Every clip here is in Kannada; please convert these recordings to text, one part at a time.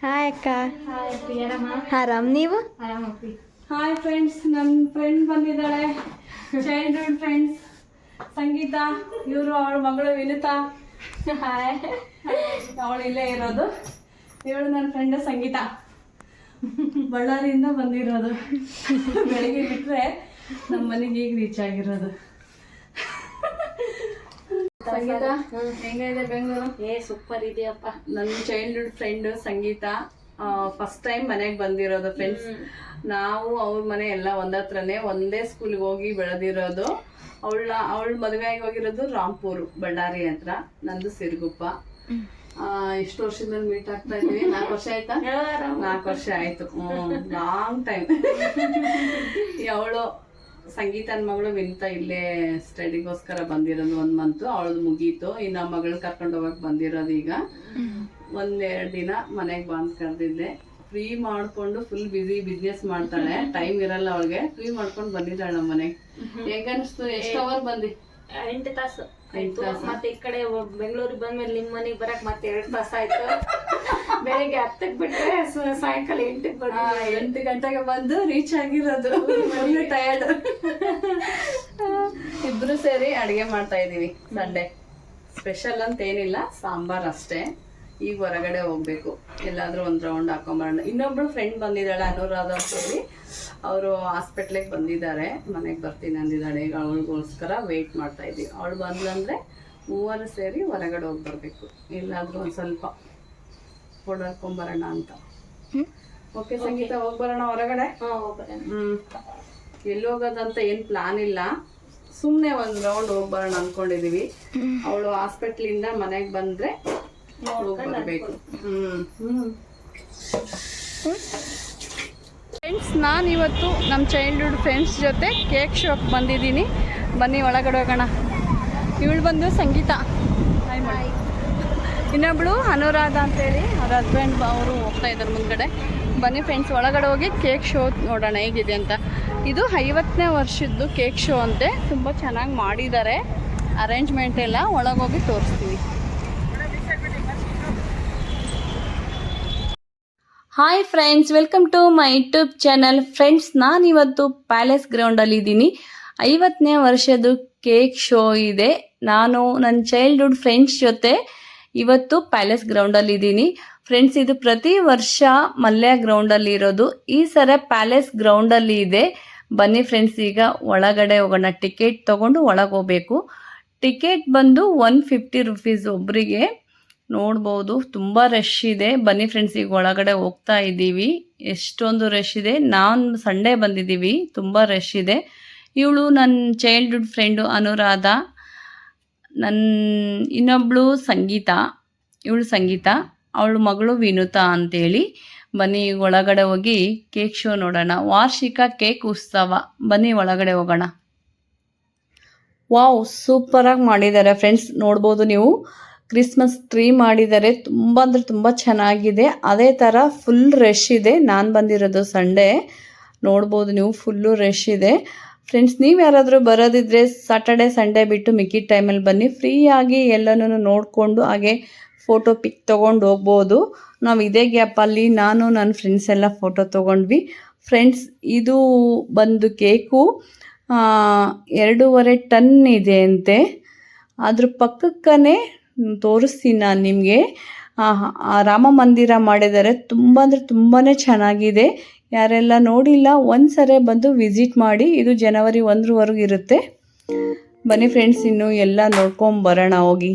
ಹಾಯ್ ಅಕ್ಕ. ಆರಾಮ್ ನೀವು? ಹಾಯ್ ಫ್ರೆಂಡ್ಸ್, ನನ್ನ ಫ್ರೆಂಡ್ ಬಂದಿದ್ದಾಳೆ, ಚೈಲ್ಡ್ಹುಡ್ ಫ್ರೆಂಡ್ಸ್ ಸಂಗೀತ. ಇವರು ಅವಳ ಮಗಳು ವಿನುತಾ. ಹಾಯ್. ಅವಳು ಇಲ್ಲೇ ಇರೋದು. ಇವಳು ನನ್ನ ಫ್ರೆಂಡ್ ಸಂಗೀತ, ಬಳ್ಳಾರಿಯಿಂದ ಬಂದಿರೋದು. ಬೆಳಿಗ್ಗೆ ಬಿಟ್ಟರೆ ನಮ್ಮ ಮನೆಗೆ ಈಗ ರೀಚ್ ಆಗಿರೋದು. ಸಂಗೀತ ಹೆಂಗಿದೆ ಬೆಂಗಳೂರು? ಸೂಪರ್ ಇದೆಯಪ್ಪ. ನನ್ನ ಚೈಲ್ಡ್ಹುಡ್ ಫ್ರೆಂಡ್ ಸಂಗೀತ ಫಸ್ಟ್ ಟೈಮ್ ಮನೆಗೆ ಬಂದಿರೋದು ಫ್ರೆಂಡ್ಸ್. ನಾವು ಅವ್ರ ಮನೆ ಎಲ್ಲ ಒಂದತ್ರನೇ, ಒಂದೇ ಸ್ಕೂಲ್ಗೆ ಹೋಗಿ ಬೆಳೆದಿರೋದು. ಅವಳ ಮದುವೆ ಆಗಿ ಹೋಗಿರೋದು ರಾಂಪುರ್, ಬಳ್ಳಾರಿ ಹತ್ರ. ನಂದು ಸಿರುಗುಪ್ಪ. ಇಷ್ಟು ವರ್ಷದಿಂದ ಮೀಟ್ ಆಗ್ತಾ ಇದ್ವಿ. 4 ವರ್ಷ ಆಯ್ತಾ? 4 ವರ್ಷ ಆಯ್ತು. Long time. ಅವಳು ಸಂಗೀತನ ಮಗಳು ವಿನುತಾ ಇಲ್ಲೇ ಸ್ಟಡಿಗೋಸ್ಕರ ಬಂದಿರೋದು. 1 ಮಂತ್ ಅವಳದು ಮುಗೀತು. ಇನ್ನು ಮಗಳು ಕರ್ಕೊಂಡು ಹೋಗಕ್ ಬಂದಿರೋದು. ಈಗ 1-2 ದಿನ ಮನೆಗೆ ಬಂದು ಕರೆದಿದ್ದೆ. ಫ್ರೀ ಮಾಡ್ಕೊಂಡು ಫುಲ್ ಬಿಸ್ನೆಸ್ ಮಾಡ್ತಾಳೆ, ಟೈಮ್ ಇರಲ್ಲ ಅವಳಿಗೆ. ಫ್ರೀ ಮಾಡ್ಕೊಂಡು ಬಂದಿದ್ದಾಳೆ ನಮ್ಮ ಮನೆಗೆ. ಹೆಂಗ ಅನಿಸ್ತು? ಎಷ್ಟು ಅವರ್ ಬಂದಿ? 8 ತಾಸು ಆಯ್ತು. ಮತ್ತೆ ಈ ಕಡೆ ಬೆಂಗಳೂರಿಗೆ ಬಂದ್ಮೇಲೆ ನಿಮ್ಮ ಮನೆಗೆ ಬರಕ್ ಮತ್ತೆ 2 ತಾಸು ಆಯ್ತು. ಬೆಳಿಗ್ಗೆ 10ಕ್ಕೆ ಬಿಟ್ರೆ ಸಾಯಂಕಾಲ 8ಕ್ಕೆ ಬಂದು 8 ಗಂಟೆಗೆ ಬಂದು ರೀಚ್ ಆಗಿರೋದು. ಟಯರ್ಡ್. ಇಬ್ರು ಸೇರಿ ಅಡಿಗೆ ಮಾಡ್ತಾ ಇದೀವಿ. ಸಂಡೇ ಸ್ಪೆಷಲ್ ಅಂತ ಏನಿಲ್ಲ, ಸಾಂಬಾರ್ ಅಷ್ಟೇ. ಈಗ ಹೊರಗಡೆ ಹೋಗ್ಬೇಕು, ಎಲ್ಲಾದ್ರೂ ಒಂದ್ ರೌಂಡ್ ಹಾಕೊಂಬರೋಣ. ಇನ್ನೊಬ್ಳು ಫ್ರೆಂಡ್ ಬಂದಿದ್ದಾಳೆ, ಅನುರಾಧ ಅಂತ ಹೇಳಿ. ಅವರು ಹಾಸ್ಪಿಟ್ಲಿಗೆ ಬಂದಿದ್ದಾರೆ, ಮನೆಗೆ ಬರ್ತೀನಿ ಅಂದಿದ್ದಾಳೆ. ಈಗ ಅವಳಿಗೋಸ್ಕರ ವೆಯ್ಟ್ ಮಾಡ್ತಾ ಇದ್ದೀವಿ. ಅವಳು ಬಂದ್ಲಂದ್ರೆ 3 ಸೇರಿ ಹೊರಗಡೆ ಹೋಗಿ ಬರ್ಬೇಕು, ಎಲ್ಲಾದ್ರೂ ಒಂದ್ ಸ್ವಲ್ಪ ಓಡಾಡ್ಕೊಂಬರೋಣ ಅಂತ. ಓಕೆ ಸಂಗೀತ, ಹೋಗ್ಬರೋಣ ಹೊರಗಡೆ? ಎಲ್ಲಿ ಹೋಗೋದಂತ ಏನ್ ಪ್ಲಾನ್ ಇಲ್ಲ, ಸುಮ್ನೆ ಒಂದ್ ರೌಂಡ್ ಹೋಗ್ಬರೋಣ ಅನ್ಕೊಂಡಿದೀವಿ. ಅವಳು ಹಾಸ್ಪಿಟ್ಲಿಂದ ಮನೆಗೆ ಬಂದ್ರೆ ಬರ್ಬೇಕು. ಫ್ರೆಂಡ್ಸ್, ನಾನು ಇವತ್ತು ನಮ್ಮ ಚೈಲ್ಡ್ಹುಡ್ ಫ್ರೆಂಡ್ಸ್ ಜೊತೆ ಕೇಕ್ ಶಾಪ್ ಬಂದಿದ್ದೀನಿ. ಬನ್ನಿ ಒಳಗಡೆ ಹೋಗೋಣ. ಇವಳು ಬಂದು ಸಂಗೀತ, ಇನ್ನೊಬ್ಳು ಅನುರಾಧ ಅಂತೇಳಿ, ಅವ್ರ ಹಸ್ಬೆಂಡ್ ಅವರು ಹೋಗ್ತಾ ಇದ್ದಾರೆ ಮುಂದ್ಗಡೆ. ಬನ್ನಿ ಫ್ರೆಂಡ್ಸ್, ಒಳಗಡೆ ಹೋಗಿ ಕೇಕ್ ಶೋ ನೋಡೋಣ ಹೇಗಿದೆ ಅಂತ. ಇದು 50ನೇ ವರ್ಷದ್ದು ಕೇಕ್ ಶೋ ಅಂತೆ. ತುಂಬ ಚೆನ್ನಾಗಿ ಮಾಡಿದ್ದಾರೆ ಅರೇಂಜ್ಮೆಂಟ್ ಎಲ್ಲ. ಒಳಗೋಗಿ ತೋರಿಸ್ತೀವಿ. Hi friends, welcome to my YouTube channel. Friends, ನಾನಿವತ್ತು ಪ್ಯಾಲೇಸ್ ಗ್ರೌಂಡಲ್ಲಿ ಇದ್ದೀನಿ. 50ನೇ ವರ್ಷದ ಕೇಕ್ ಶೋ ಇದೆ. ನಾನು ನನ್ನ ಚೈಲ್ಡ್ಹುಡ್ ಫ್ರೆಂಡ್ಸ್ ಜೊತೆ ಇವತ್ತು ಪ್ಯಾಲೇಸ್ ಗ್ರೌಂಡಲ್ಲಿ ಇದ್ದೀನಿ. ಫ್ರೆಂಡ್ಸ್, ಇದು ಪ್ರತಿ ವರ್ಷ ಮಲ್ಯ ಗ್ರೌಂಡಲ್ಲಿ ಇರೋದು. ಈ ಸಲ ಪ್ಯಾಲೇಸ್ ಗ್ರೌಂಡಲ್ಲಿ ಇದೆ. ಬನ್ನಿ ಫ್ರೆಂಡ್ಸ್, ಈಗ ಒಳಗಡೆ ಹೋಗೋಣ. ಟಿಕೆಟ್ ತೊಗೊಂಡು ಒಳಗೆ ಹೋಗ್ಬೇಕು. ಟಿಕೆಟ್ ಬಂದು 150 ರುಪೀಸ್ ಒಬ್ಬರಿಗೆ. ನೋಡ್ಬೋದು, ತುಂಬ ರಶ್ ಇದೆ. ಬನ್ನಿ ಫ್ರೆಂಡ್ಸ್, ಈಗ ಒಳಗಡೆ ಹೋಗ್ತಾ ಇದ್ದೀವಿ. ಎಷ್ಟೊಂದು ರಶ್ ಇದೆ. ನಾನು ಸಂಡೇ ಬಂದಿದ್ದೀವಿ, ತುಂಬ ರಶ್ ಇದೆ. ಇವಳು ನನ್ನ ಚೈಲ್ಡ್ಹುಡ್ ಫ್ರೆಂಡು ಅನುರಾಧ, ನನ್ನ ಇನ್ನೊಬ್ಳು ಸಂಗೀತ. ಇವಳು ಸಂಗೀತ, ಅವಳು ಮಗಳು ವಿನುತಾ ಅಂತೇಳಿ. ಬನ್ನಿ ಈಗ ಒಳಗಡೆ ಹೋಗಿ ಕೇಕ್ ಶೋ ನೋಡೋಣ. ವಾರ್ಷಿಕ ಕೇಕ್ ಉತ್ಸವ. ಬನ್ನಿ ಒಳಗಡೆ ಹೋಗೋಣ. ವಾವ್, ಸೂಪರಾಗಿ ಮಾಡಿದ್ದಾರೆ ಫ್ರೆಂಡ್ಸ್. ನೋಡ್ಬೋದು ನೀವು, ಕ್ರಿಸ್ಮಸ್ ಟ್ರೀ ಮಾಡಿದ್ದಾರೆ. ತುಂಬ ಅಂದರೆ ತುಂಬ ಚೆನ್ನಾಗಿದೆ. ಅದೇ ಥರ ಫುಲ್ ರಶ್ ಇದೆ. ನಾನು ಬಂದಿರೋದು ಸಂಡೇ. ನೋಡ್ಬೋದು ನೀವು, ಫುಲ್ಲು ರಶ್ ಇದೆ. ಫ್ರೆಂಡ್ಸ್, ನೀವು ಯಾರಾದರೂ ಬರೋದಿದ್ರೆ ಸಾಟರ್ಡೆ ಸಂಡೇ ಬಿಟ್ಟು ಮಿಕ್ಕಿದ ಟೈಮಲ್ಲಿ ಬನ್ನಿ. ಫ್ರೀಯಾಗಿ ಎಲ್ಲನೂ ನೋಡಿಕೊಂಡು ಹಾಗೆ ಫೋಟೋ ಪಿಕ್ ತೊಗೊಂಡು ಹೋಗ್ಬೋದು. ನಾವು ಇದೇ ಗ್ಯಾಪಲ್ಲಿ ನಾನು ನನ್ನ ಫ್ರೆಂಡ್ಸ್ ಎಲ್ಲ ಫೋಟೋ ತೊಗೊಂಡ್ವಿ. ಫ್ರೆಂಡ್ಸ್, ಇದು ಬಂದು ಕೇಕು 2.5 ಟನ್ ಇದೆ ಅಂತೆ. ಅದ್ರ ಪಕ್ಕಕ್ಕೇ ತೋರಿಸ್ತೀನಿ ನಾನು ನಿಮಗೆ. ರಾಮ ಮಂದಿರ ಮಾಡಿದ್ದಾರೆ. ತುಂಬ ಅಂದರೆ ತುಂಬಾ ಚೆನ್ನಾಗಿದೆ. ಯಾರೆಲ್ಲ ನೋಡಿಲ್ಲ ಒಂದ್ಸರಿ ಬಂದು ವಿಸಿಟ್ ಮಾಡಿ. ಇದು ಜನವರಿ 1ರವರೆಗೂ ಇರುತ್ತೆ. ಬನ್ನಿ ಫ್ರೆಂಡ್ಸ್, ಇನ್ನು ಎಲ್ಲ ನೋಡ್ಕೊಂಬರೋಣ ಹೋಗಿ.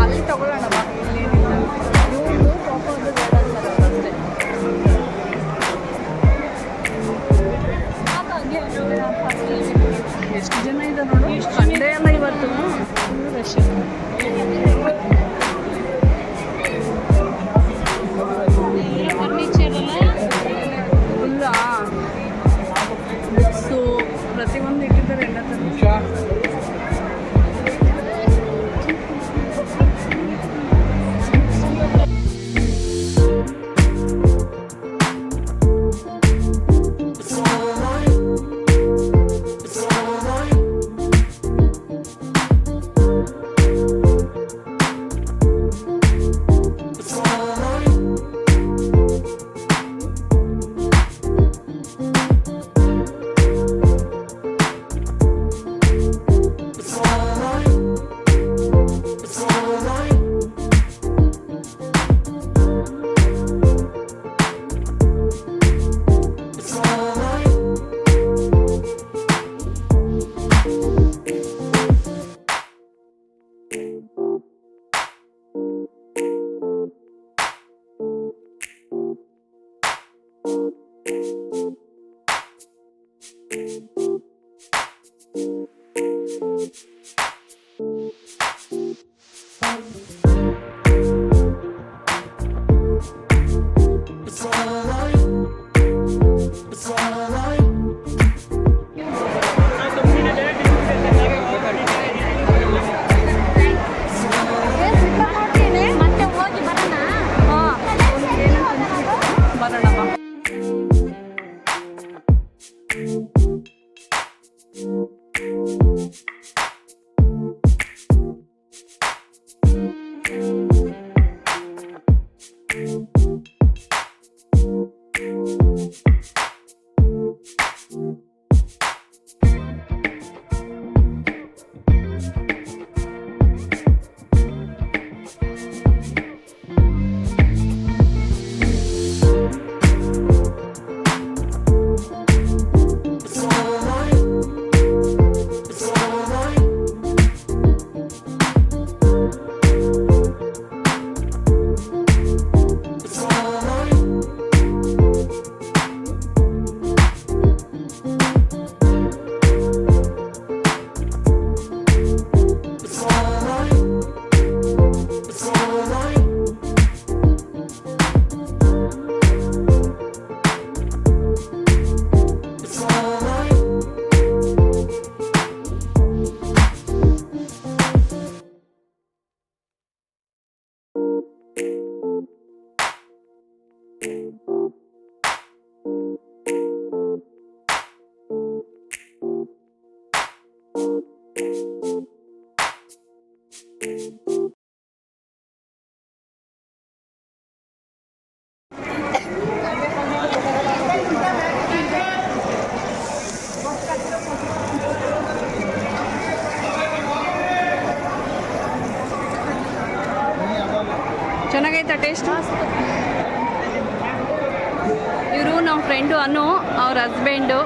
ಅಲ್ಲಿ ತಗೊಳ್ಳೋಣ ಬಾ, ಇಲ್ಲೇನಿಲ್ಲ. ಇವ್ರು ಪಾಪ ಒಂದು ಬೇಡ ಅಂತಾರೆ ಅಷ್ಟೇ. ಎಷ್ಟು ಜನ ಇದೆ ನೋಡು, ಸಂಡೇ ಅಲ್ಲ ಇವತ್ತು, ರಶ್. ಫರ್ನಿಚರ್ ಫುಲ್ಲ ಬುಕ್ಸು ಪ್ರತಿಯೊಂದು ಇಟ್ಟಿದ್ದಾರೆ ಎಲ್ಲ ಥರ. ಚೆನ್ನಾಗೈತಾ ಟೇಸ್ಟ್? ಇವರು ನಮ್ಮ ಫ್ರೆಂಡು ಅನು, ಅವ್ರ ಹಸ್ಬೆಂಡು.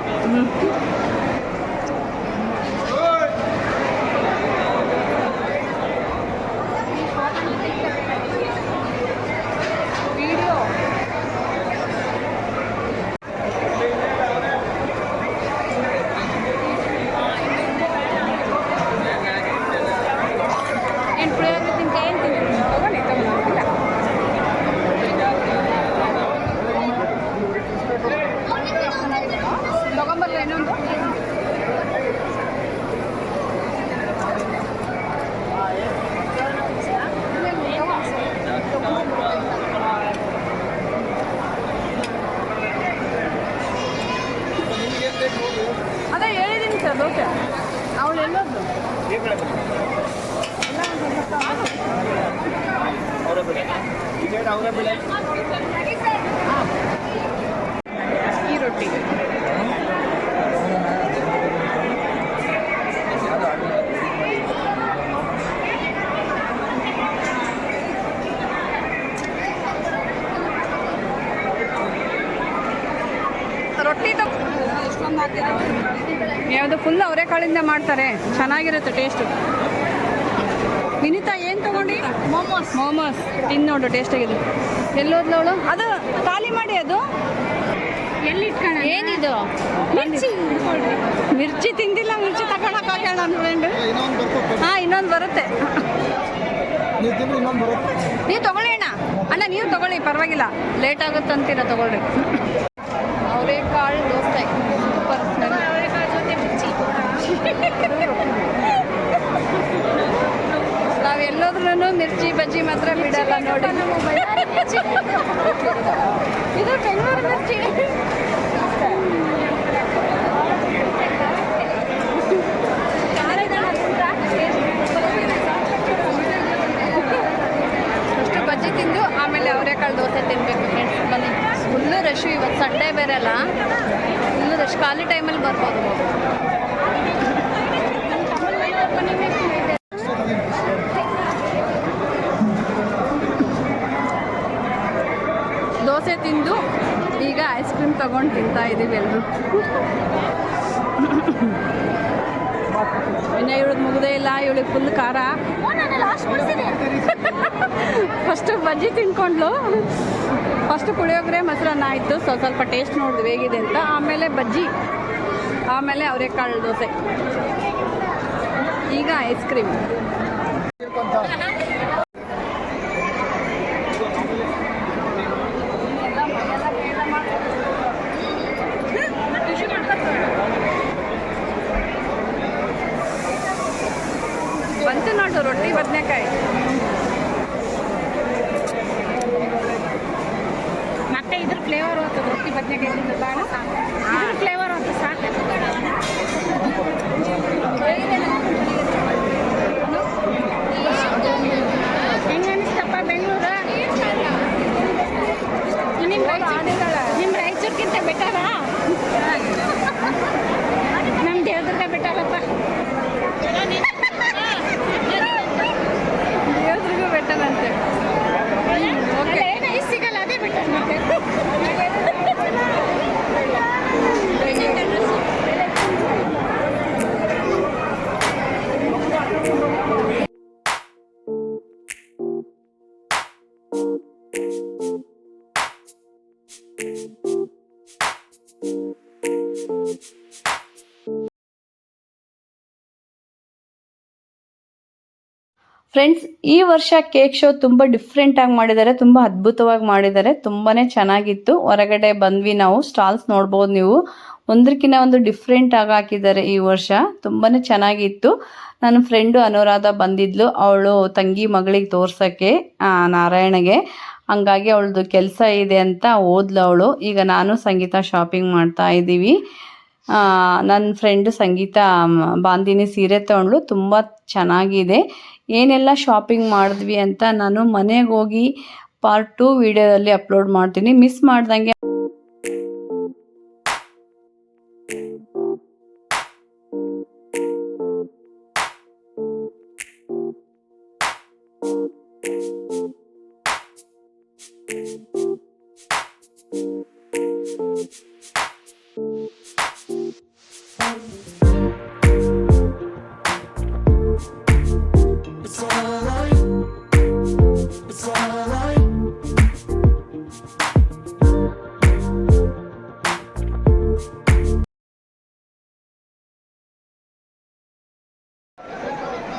ಅದೇ ಹೇಳಿದ್ದೀನಿ ಸರ್, ದೋಸೆ ಅವಳು ಎಲ್ಲೋದು ಈ ರೊಟ್ಟಿಗೆ ರೊಟ್ಟಿ ಎಷ್ಟೊಂದು ಹಾಕಿದ್ರು. ಅದು ಫುಲ್ ಅವರೆಕಾಳಿಂದ ಮಾಡ್ತಾರೆ, ಚೆನ್ನಾಗಿರುತ್ತೆ ಟೇಸ್ಟು. ವಿನಿತಾ ಏನು ತಗೊಂಡು? ಮೋಮೋಸ್ ತಿಂದು ನೋಡು, ಟೇಸ್ಟಾಗಿದೆ. ಎಲ್ಲೋದ್ಲವಳು? ಅದು ಖಾಲಿ ಮಾಡಿ. ಅದು ಏನಿದು? ಮಿರ್ಚಿ ತಿಂದಿಲ್ಲ, ಮಿರ್ಚಿ ತಗೊಳಕ್ ಹೋಗ್ಯಾಳ ನನ್ನ ಫ್ರೆಂಡ್. ಹಾಂ, ಇನ್ನೊಂದು ಬರುತ್ತೆ. ನೀವು ತಗೊಳ್ಳಿ ಅಣ್ಣ, ನೀವು ತಗೊಳ್ಳಿ, ಪರವಾಗಿಲ್ಲ. ಲೇಟ್ ಆಗುತ್ತೆ ಅಂತೀರ, ತಗೊಳ್ರಿ. ಅವರೆಕಾಳು ದೋಸೆ ಸೂಪರ್ ಸ್ಮೆಲ್. ನಾವೆಲ್ಲೋದ್ರೂ ಮಿರ್ಚಿ ಬಜ್ಜಿ ಮಾತ್ರ ಬಿಡಲ್ಲ ನೋಡಿ. ಇದು ಬೆಂಗಳೂರು ಮಿರ್ಚಿ. ಅಷ್ಟು ಬಜ್ಜಿ ತಿಂದು ಆಮೇಲೆ ಅವರೆಕಾಳು ದೋಸೆ ತಿನ್ನಬೇಕು ಫ್ರೆಂಡ್ಸ್. ಬನ್ನಿ, ಫುಲ್ಲು ರಶ್ಶು. ಇವತ್ತು ಸಂಡೇ ಬೇರೆ ಅಲ್ಲ, ಫುಲ್ಲು ರಶ್. ಖಾಲಿ ಟೈಮಲ್ಲಿ ಬರ್ಬೋದು. ದೋಸೆ ತಿಂದು ಈಗ ಐಸ್ ಕ್ರೀಮ್ ತಗೊಂಡು ತಿಂತಾ ಇದ್ದೀವಿ ಎಲ್ಲರೂ. ಇನ್ನು ಇವಳಿಗೆ ಮುಗ್ದೇ ಇಲ್ಲ, ಇವಳಿಗೆ ಫುಲ್ ಖಾರ. ಫಸ್ಟು ಬಜ್ಜಿ ತಿನ್ಕೊಂಡ್ಲು, ಫಸ್ಟು ಪುಳಿಯೋಗರೆ ಮೊಸರನ್ನ ಆಯಿತು. ಸ್ವಲ್ಪ ಟೇಸ್ಟ್ ನೋಡಿದ್ವಿ ಹೇಗಿದೆ ಅಂತ. ಆಮೇಲೆ ಬಜ್ಜಿ, ಆಮೇಲೆ ಅವರೆಕಾಳು ದೋಸೆ, ಈಗ ಐಸ್ ಕ್ರೀಮ್. ಬಂತು ನೋಡು ರೊಟ್ಟಿ ಬದನೆಕಾಯಿ. ಮತ್ತೆ ಇದ್ರ ಫ್ಲೇವರ್ ಹೋಗ್ತದೆ, ರೊಟ್ಟಿ ಬದನೆಕಾಯಿ ಬೇಡ, ಇದ್ರ ಫ್ಲೇವರ್ ಹೋಗ್ತದೆ ಸಾಕು. ಹೆಂಗೆ ಅನಿಸ್ತಪ್ಪ ಬೆಂಗಳೂರು? ನಿಮ್ಮ ರಾಯಚೂರ್ಗಿಂತ ಬೆಟರಾ? ನಮ್ಮ ದೇವದುರ್ಗ ಬೆಟರಪ್ಪ. ದೇವದುರ್ಗ ಬೆಟರ್ ಅಂತೆ. ಓಕೆ, ಸಿಗಲ್ಲ, ಅದೇ ಬೆಟರ್. ಮತ್ತೆ ಫ್ರೆಂಡ್ಸ್, ಈ ವರ್ಷ ಕೇಕ್ ಶೋ ತುಂಬ ಡಿಫ್ರೆಂಟಾಗಿ ಮಾಡಿದ್ದಾರೆ, ತುಂಬ ಅದ್ಭುತವಾಗಿ ಮಾಡಿದ್ದಾರೆ, ತುಂಬಾ ಚೆನ್ನಾಗಿತ್ತು. ಹೊರಗಡೆ ಬಂದ್ವಿ ನಾವು, ಸ್ಟಾಲ್ಸ್ ನೋಡ್ಬೋದು ನೀವು, ಒಂದಕ್ಕಿಂತ ಒಂದು ಡಿಫ್ರೆಂಟ್ ಆಗಿ ಹಾಕಿದ್ದಾರೆ ಈ ವರ್ಷ. ತುಂಬಾ ಚೆನ್ನಾಗಿತ್ತು. ನನ್ನ ಫ್ರೆಂಡು ಅನುರಾಧ ಬಂದಿದ್ಲು, ಅವಳು ತಂಗಿ ಮಗಳಿಗೆ ತೋರ್ಸೋಕ್ಕೆ ನಾರಾಯಣಗೆ. ಹಂಗಾಗಿ ಅವಳದು ಕೆಲಸ ಇದೆ ಅಂತ ಹೋದ್ಲು ಅವಳು. ಈಗ ನಾನು ಸಂಗೀತ ಶಾಪಿಂಗ್ ಮಾಡ್ತಾ ಇದ್ದೀವಿ. ನನ್ನ ಫ್ರೆಂಡು ಸಂಗೀತ ಬಾಂದಿನಿ ಸೀರೆ ತೊಗೊಂಡ್ಲು, ತುಂಬ ಚೆನ್ನಾಗಿದೆ. ಏನೆಲ್ಲ ಶಾಪಿಂಗ್ ಮಾಡಿದ್ವಿ ಅಂತ ನಾನು ಮನೆಗೆ ಹೋಗಿ ಪಾರ್ಟ್ 2 ವಿಡಿಯೋದಲ್ಲಿ ಅಪ್ಲೋಡ್ ಮಾಡ್ತೀನಿ, ಮಿಸ್ ಮಾಡ್ದಂಗೆ.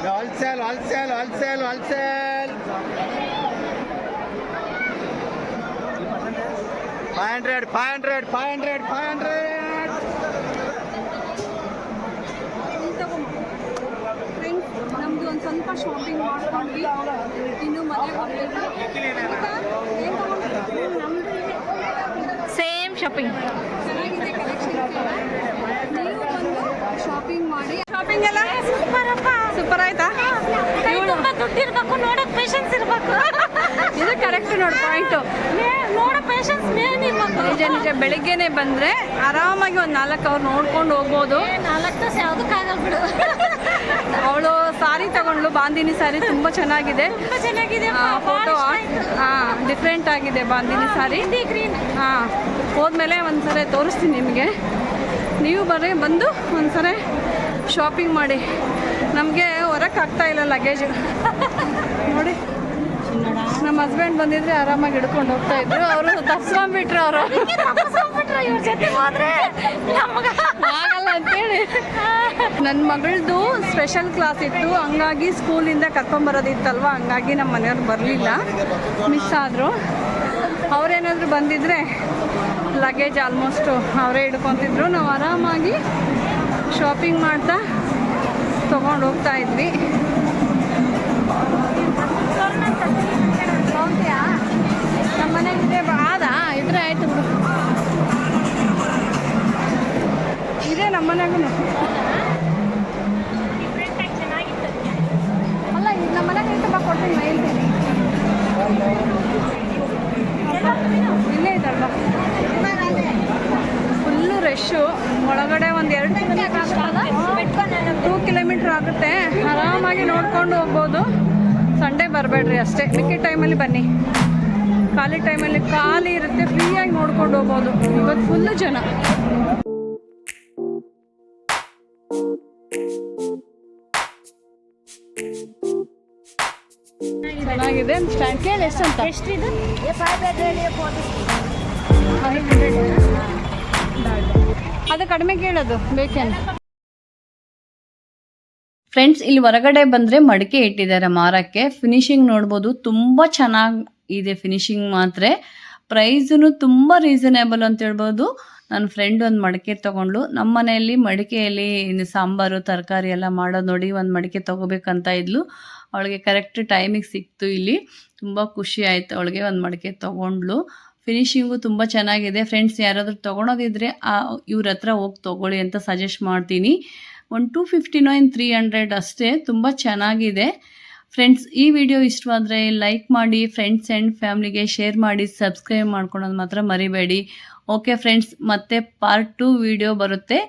Wholesale. 500. ಫ್ರೆಂಡ್ಸ್, ನಮ್ದು ಒಂದು ಸ್ವಲ್ಪ ಶಾಪಿಂಗ್ ಮಾಡ್ಕೊಂಡ್ವಿ, ಇನ್ನು ಮನೆಗೆ ಹೋಗ್ಬೇಕು. ಸೇಮ್ ಶಾಪಿಂಗ್ ಚೆನ್ನಾಗಿದೆ ಕಲೆಕ್ಷನ್. ನೀವು ಬಂದು ಶಾಪಿಂಗ್ ಮಾಡಿ. ಶಾಪಿಂಗ್ ಎಲ್ಲ ಸೂಪರ್ ಆಯ್ತಾ? ದುಡ್ಡಿರ್ಬೇಕು, ನೋಡಕ್ ಪೇಷನ್ಸ್ ಇರ್ಬೇಕು. ಇದು ಕರೆಕ್ಟ್ ನೋಡಿ ಪಾಯಿಂಟು. ನೋಡೋ ಪೇಷನ್ಸ್ ಮೇನ್ ಇರ್ಬೇಕು. ನಿಜ ಬೆಳಿಗ್ಗೆನೆ ಬಂದ್ರೆ ಆರಾಮಾಗಿ ಒಂದು 4 ಅವರ್ ನೋಡ್ಕೊಂಡು ಹೋಗ್ಬೋದು. 4 ತಾಸು ಯಾವುದಕ್ಕಾಗಲ್ಲ ಬಿಡು. ಅವಳು ಸಾರಿ ತಗೊಂಡ್ಲು, ಬಾಂದಿನಿ ಸಾರಿ ತುಂಬಾ ಚೆನ್ನಾಗಿದೆ. ಫೋಟೋ ಡಿಫ್ರೆಂಟ್ ಆಗಿದೆ ಬಾಂದಿನಿ ಸಾರಿ. ಗ್ರೀನ್. ಹೋದ್ಮೇಲೆ ಒಂದ್ಸರಿ ತೋರಿಸ್ತೀನಿ ನಿಮಗೆ. ನೀವು ಬಂದು ಒಂದ್ಸರಿ ಶಾಪಿಂಗ್ ಮಾಡಿ ನಮಗೆ ಹೊರಕ್ಕಾಗ್ತಾ ಇಲ್ಲ ಲಗೇಜು ನೋಡಿ. ನಮ್ಮ ಹಸ್ಬೆಂಡ್ ಬಂದಿದ್ರೆ ಆರಾಮಾಗಿ ಹಿಡ್ಕೊಂಡು ಹೋಗ್ತಾ ಇದ್ರು, ಅವರು ತಪ್ಸ್ಕೊಂಡ್ಬಿಟ್ರು. ಅವರು ಇವ್ರ ಜೊತೆ ಹೋದ್ರೆ ಆಗಲ್ಲ ಅಂತೇಳಿ ನನ್ನ ಮಗಳದು ಸ್ಪೆಷಲ್ ಕ್ಲಾಸ್ ಇತ್ತು, ಹಂಗಾಗಿ ಸ್ಕೂಲಿಂದ ಕರ್ಕೊಂಬರೋದಿತ್ತಲ್ವ, ಹಂಗಾಗಿ ನಮ್ಮ ಮನೆಯವ್ರು ಬರಲಿಲ್ಲ, ಮಿಸ್ ಆದರು. ಅವರೇನಾದರೂ ಬಂದಿದ್ರೆ ಲಗೇಜ್ ಆಲ್ಮೋಸ್ಟು ಅವರೇ ಹಿಡ್ಕೊತಿದ್ರು. ನಾವು ಆರಾಮಾಗಿ ಶಾಪಿಂಗ್ ಮಾಡ್ತಾ ತೊಗೊಂಡು ಹೋಗ್ತಾ ಇದ್ವಿ. ನಮ್ಮ ಮನೆಗಿದೆ ಆದಾ ಇದ್ರೆ ಆಯ್ತು ಬಿಡು. ಇದೆ ನಮ್ಮ ಮನೆಗೂ ಅಲ್ಲ, ಇದು ನಮ್ಮ ಮನೆಗೆ ತುಂಬ ಕೊಡ್ತೀನಿ ಹೇಳ್ತೀನಿ. ಇಲ್ಲೇ ಇದಲ್ವ, ಫುಲ್ಲು ರಶ್ಶು. ಒಳಗಡೆ ಒಂದು 2 ಕಿಲೋಮೀಟ್ರ್ ಆಗುತ್ತೆ. ಆರಾಮಾಗಿ ನೋಡ್ಕೊಂಡು ಹೋಗ್ಬೋದು. ಸಂಡೇ ಬರಬೇಡ್ರಿ ಅಷ್ಟೇ, ಮಿಕ್ಕಿದ ಟೈಮಲ್ಲಿ ಬನ್ನಿ. ಖಾಲಿ ಟೈಮಲ್ಲಿ ಖಾಲಿ ಇರುತ್ತೆ, ಫ್ರೀಯಾಗಿ ನೋಡ್ಕೊಂಡು ಹೋಗ್ಬೋದು. ಇವತ್ತು ಫುಲ್ಲು ಜನ. ಚೆನ್ನಾಗಿದೆ ಸ್ಟ್ಯಾಂಡ್. ಕೇಳಿ ಎಷ್ಟಂತ? ಎಷ್ಟಿದು? ಅದು ಕಡಿಮೆ ಕೇಳೋದು ಬೇಕೇನು? ಫ್ರೆಂಡ್ಸ್, ಇಲ್ಲಿ ಹೊರಗಡೆ ಬಂದರೆ ಮಡಿಕೆ ಇಟ್ಟಿದ್ದಾರೆ ಮಾರಕ್ಕೆ. ಫಿನಿಶಿಂಗ್ ನೋಡ್ಬೋದು, ತುಂಬ ಚೆನ್ನಾಗಿದೆ ಫಿನಿಶಿಂಗ್ ಮಾತ್ರ. ಪ್ರೈಸೂ ತುಂಬ ರೀಸನೇಬಲ್ ಅಂತ ಹೇಳ್ಬೋದು. ನನ್ನ ಫ್ರೆಂಡ್ ಒಂದು ಮಡಿಕೆ ತೊಗೊಂಡ್ಲು. ನಮ್ಮ ಮನೆಯಲ್ಲಿ ಮಡಿಕೆಯಲ್ಲಿ ಸಾಂಬಾರು ತರಕಾರಿ ಎಲ್ಲ ಮಾಡೋದು ನೋಡಿ ಒಂದು ಮಡಿಕೆ ತೊಗೋಬೇಕಂತ ಇದ್ಲು. ಅವಳಿಗೆ ಕರೆಕ್ಟ್ ಟೈಮಿಗೆ ಸಿಕ್ತು. ಇಲ್ಲಿ ತುಂಬ ಖುಷಿ ಆಯಿತು ಅವಳಿಗೆ. ಒಂದು ಮಡಿಕೆ ತೊಗೊಂಡ್ಲು. ಫಿನಿಶಿಂಗು ತುಂಬ ಚೆನ್ನಾಗಿದೆ. ಫ್ರೆಂಡ್ಸ್, ಯಾರಾದರೂ ತೊಗೊಳೋದಿದ್ರೆ ಇವ್ರ ಹತ್ರ ಹೋಗಿ ತೊಗೊಳ್ಳಿ ಅಂತ ಸಜೆಸ್ಟ್ ಮಾಡ್ತೀನಿ. ಒಂದು 250 ಏನು 300 ಅಷ್ಟೇ. ತುಂಬ ಚೆನ್ನಾಗಿದೆ. ಫ್ರೆಂಡ್ಸ್, ಈ ವಿಡಿಯೋ ಇಷ್ಟವಾದರೆ ಲೈಕ್ ಮಾಡಿ, ಫ್ರೆಂಡ್ಸ್ ಆ್ಯಂಡ್ ಫ್ಯಾಮ್ಲಿಗೆ ಶೇರ್ ಮಾಡಿ, ಸಬ್ಸ್ಕ್ರೈಬ್ ಮಾಡ್ಕೊಳೋದು ಮಾತ್ರ ಮರಿಬೇಡಿ. ಓಕೆ ಫ್ರೆಂಡ್ಸ್, ಮತ್ತೆ ಪಾರ್ಟ್ 2 ವಿಡಿಯೋ ಬರುತ್ತೆ.